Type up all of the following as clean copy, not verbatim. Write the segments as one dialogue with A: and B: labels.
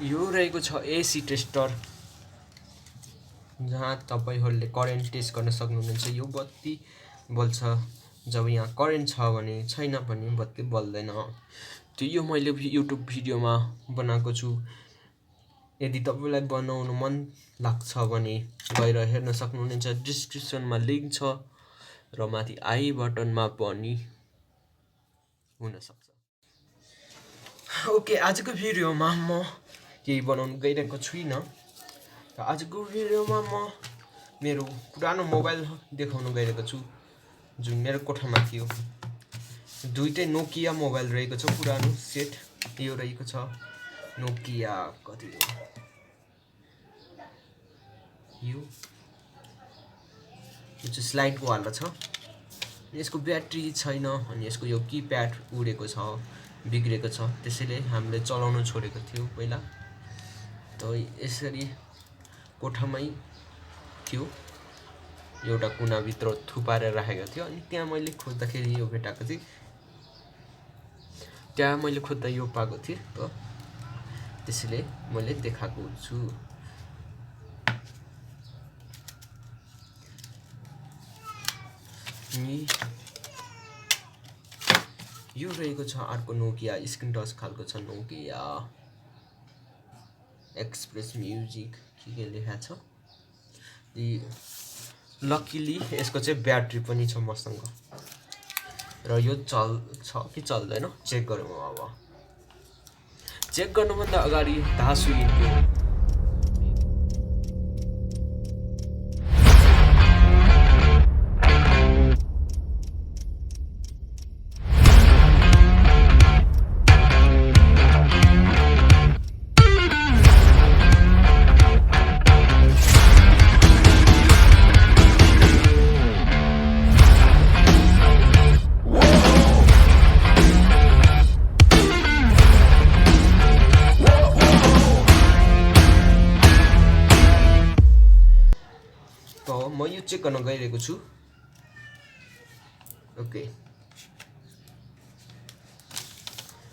A: यो रहेको छ एसी टेस्टर जहाँ तपाईहरुले करेन्ट टेस्ट गर्न सक्नुहुन्छ। यो बत्ती बल्छ जब यहाँ करेन्ट छ भने, छैन भने बत्ती बल्दैन। त्यो यो मैले युट्युब भिडियोमा बनाएको छु। यदि तपाईलाई बनाउन मन लाग्छ भने गएर हेर्न सक्नुहुन्छ। डिस्क्रिप्सनमा लिंक छ र माथि आई बटनमा पनि हुन सक्छ। ओके, आजको भिडियोमा म केही बनाउन गइरहेको छुइनँ। आजको भिडियोमा म मेरो पुरानो मोबाइल देखाउन गइरहेको छु जुन मेरो कोठामा थियो। दुईटै नोकिया मोबाइल रहेको छ, पुरानो सेट। यो रहेको छ नोकिया कति हो यो चाहिँ स्लाइडको वाला छ। यसको ब्याट्री छैन अनि यसको यो किप्याड उडेको छ, बिग्रेको छ। त्यसैले हामीले चलाउन छोडेको थियो पहिला। त यसरी कोठामै थियो, एउटा कुनाभित्र थुपारेर राखेको थियो। अनि त्यहाँ मैले खोज्दाखेरि यो भेटाएको थिएँ। त्यहाँ मैले खोज्दा यो पाएको थिएँ। त त्यसैले मैले देखाएको छु। यो रहेको छ अर्को नोकिया स्क्रिन टच खालको छ, नोकिया एक्सप्रेस म्युजिक के लेखा छ। लकिली यसको चाहिँ ब्याट्री पनि छ मसँग र यो चल्छ कि चल्दैन चेक गरौँ। अब चेक गर्नुभन्दा अगाडि धासु इन्ट्रो। म यो चेक गर्न गइरहेको छु। ओके,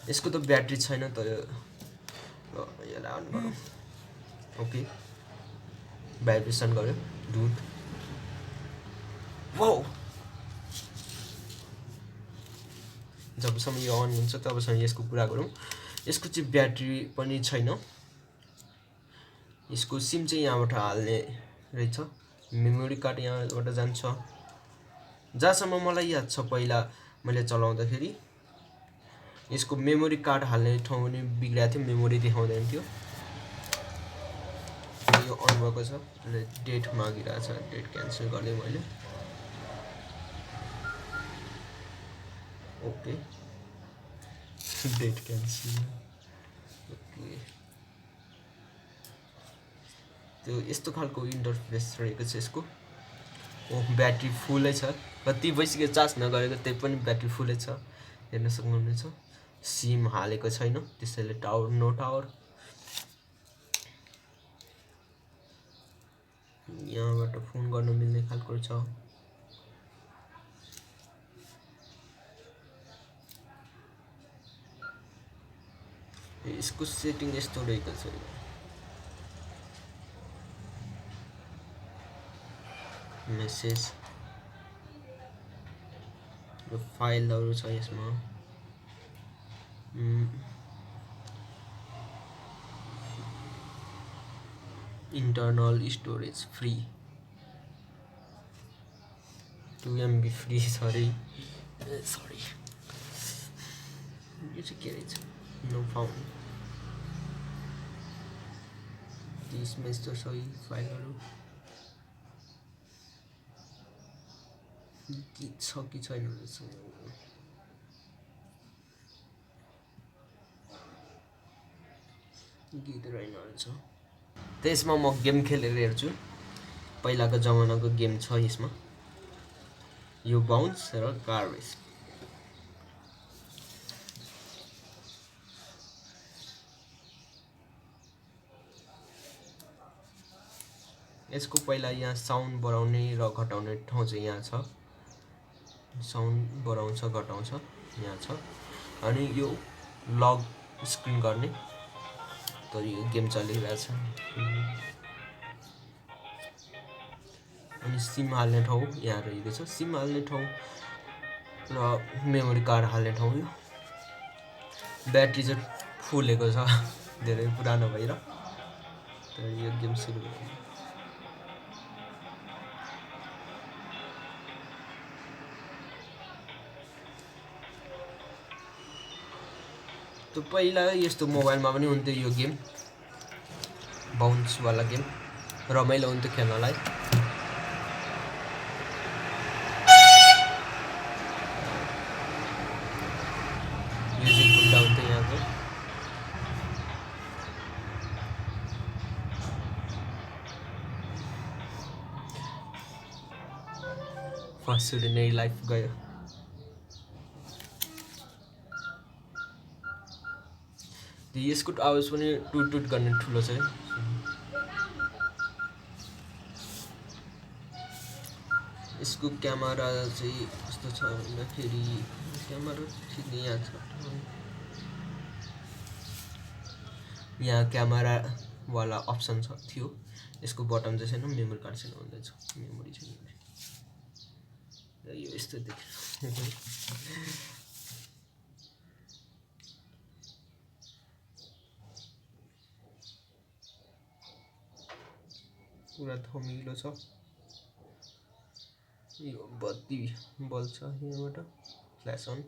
A: यसको त ब्याट्री छैन त यसलाई अन गरौँ। ओके, भाइब्रेसन गर्यो दुध। वाउ, जबसम्म यो अन हुन्छ तबसम्म यसको कुरा गरौँ। यसको चाहिँ ब्याट्री पनि छैन। यसको सिम चाहिँ यहाँबाट हाल्ने रहेछ। मेमोरी कार्ड यहाँबाट जान्छ। जहाँसम्म मलाई याद छ पहिला मैले चलाउँदाखेरि यसको मेमोरी कार्ड हाल्ने ठाउँ पनि बिग्रेको थियो, मेमोरी देखाउँदैन थियो। यो अन भएको छ र डेट मागिरहेको छ। डेट क्यान्सल गर्दै मैले। Okay, date cancel. ओके, त्यो यस्तो खालको इन्टरफेस रहेको छ यसको। ब्याट्री फुलै छ। कति भइसक्यो चार्ज नगरेको, त्यही पनि ब्याट्री फुलै छ, हेर्न सक्नुहुनेछ। सिम हालेको छैन त्यसैले टावर नो टावर। यहाँबाट फोन गर्न मिल्ने खालको छ। यसको सेटिङ यस्तो रहेको छ। मेसेज र फाइलहरु छ यसमा। Internal storage free, 2 MB free. Sorry यो चाहिँ के रहेछ? No found. त्यसमा यस्तो सही फाइलहरु गीत छ कि छैन रहेछ। गीत रहेछ। त्यसमा म गेम खेलेर हेर्छु। पहिलाको जमानाको गेम छ यसमा। यो बाउन्स र कार रेस। यसको पहिला यहाँ साउन्ड बढाउने र घटाउने ठाउँ चाहिँ यहाँ छ। साउन्ड बढाउँछ घटाउँछ यहाँ छ। अनि यो लक स्क्रिन गर्ने तर यो गेम चलिरहेछ। अनि सिम हाल्ने ठाउँ यहाँ रहेको छ, सिम हाल्ने ठाउँ र मेमोरी कार्ड हाल्ने ठाउँ यो। ब्याट्री चाहिँ फुलेको छ धेरै पुरानो भएर। तर यो गेम सुरु गरौँ। त पहिला यस्तो मोबाइलमा पनि हुन्थ्यो यो गेम, बाउन्स वाला गेम, रमाइलो हुन्थ्यो खेल्नलाई। म्युजिक बुल्दा हुन्थ्यो यहाँको। फर्स्ट नै लाइफ गयो। यसको आवाज पनि टुट टुट गर्ने ठुलो छ। यसको क्यामेरा चाहिँ कस्तो छ भन्दाखेरि क्यामेरा ठिकै यहाँ छ। यहाँ क्यामेरा वाला अप्सन थियो, यसको बटन चाहिँ छैन, मेमोरी कार्ड छैन भन्दैछ, मेमोरी छैन। यो यस्तो देख्छ। पुरा धमिलो छ। यो बत्ती बल्छ यहाँबाट, फ्ल्यास अन।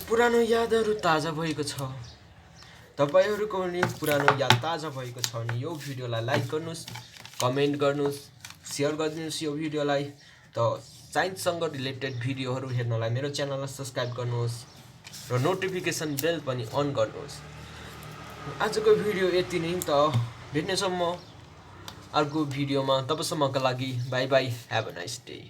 A: पुरानो यादहरू ताजा भएको छ। तपाईहरुको पनि पुरानो याद ताजा भएको छ भने यो भिडियोलाई लाइक गर्नुस्, कमेन्ट गर्नुस्, शेयर गरिदिनुस् यो भिडियोलाई। त साइन्ससँग रिलेटेड भिडियोहरू हेर्नलाई मेरो च्यानललाई सब्स्क्राइब गर्नुहोस् र नोटिफिकेसन बेल पनि अन गर्नुहोस्। आजको भिडियो यति नै, त भेट्नेछौँ म अर्को भिडियोमा। तबसम्मका लागि bye bye, have a nice day.